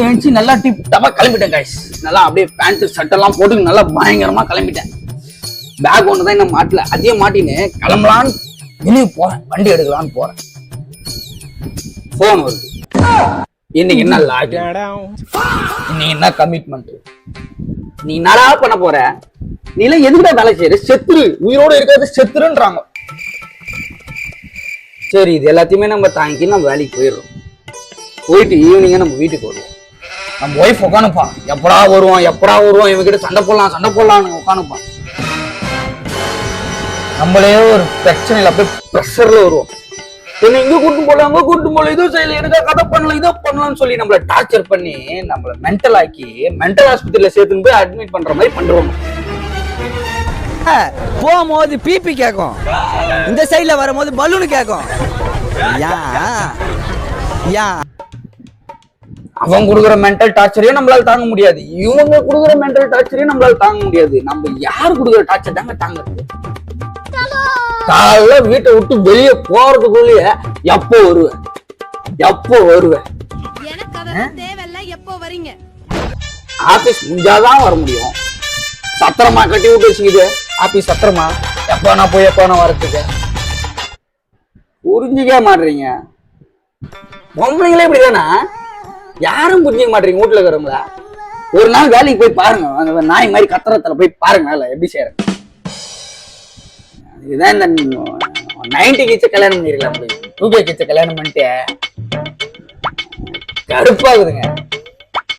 எழுந்துச்சு நல்லா டிப் டப்பா கிளம்பிட்டேன் கைஸ். நல்லா அப்படியே பேண்ட் சட்டெல்லாம் போட்டு நல்லா பயங்கரமா கிளம்பிட்டேன். பேக் ஒன்று தான் இன்னும் மாட்டல, அதே மாட்டின்னு கிளம்பலான்னு வெளியே போறேன், வண்டி எடுக்கலான்னு போறேன். போன் வருது. இன்னைக்கு என்ன லாகின், இன்னைக்கு என்ன கமிட்மெண்ட், நீ என்னடா பண்ண போற, நீ எல்லாம் எதுக்குடா வேலை செய்யற, செத்துரு, உயிரோட இருக்கிறது செத்துருன்றாங்க. சரி இது எல்லாத்தையுமே நம்ம தாங்கி நம்ம வேலைக்கு போயிடுறோம். போயிட்டு ஈவினிங்கா நம்ம வீட்டுக்கு வருவோம். நம்ம ஒய்ஃப் உட்காந்துப்பான், எப்படா வருவான் இவங்கிட்ட சண்டை போடலாம்னு உட்காந்துப்பான். நம்மளே ஒரு பிரச்சனையில போய் ப்ரெஷர்ல வருவோம். என்ன இங்க கூட்டும் போல இதோ செய்யல, எனக்கு கதை பண்ணல, இதோ பண்ணலாம்னு சொல்லி நம்மள டார்ச்சர் பண்ணி நம்மள மென்டல் ஆக்கி மென்டல் ஹாஸ்பிட்டல்ல சேர்த்துன்னு போய் அட்மிட் பண்ற மாதிரி பண்றோம். போகும்போது பிபி கேட்கும், இந்த சைட்ல வரும்போது பலூன் கேட்கும். அவன் கொடுக்குற மென்டல் டார்ச்சரையும் நம்மளால தாங்க முடியாது, இவங்க கொடுக்குற மென்டல் டார்ச்சரையும் நம்மளால தாங்க முடியாது. நம்ம யாரு கொடுக்குற டார்ச்சர் தாங்க தாங்கிறது. காலைல வீட்டை விட்டு வெளியே போறதுக்குள்ளேயே எப்போ வருவேன் ஆபீஸ் முடிஞ்சாதான் வர முடியும். சத்திரமா கட்டி விட்டு வச்சுக்கிது ஆபீஸ் சத்திரமா, எப்ப நான் வரதுக்கு புரிஞ்சுக்க மாட்டீங்க. பொம்பளைங்களே இப்படிதானா, யாரும் புரிஞ்சுக்க மாட்டீங்க. வீட்டுல இருக்கிறவங்கள ஒரு நாள் வேலைக்கு போய் பாருங்க, அந்த நாய் மாதிரி கத்திரத்துல போய் பாருங்க வேலை எப்படி செய்யற. இதுதான் இந்த 90 கிட்ஸ கல்யாணம் பண்ணிருக்கலாம், 2K கிட்ஸ கல்யாணம் பண்ணிட்டு கடுப்பாகுதுங்க.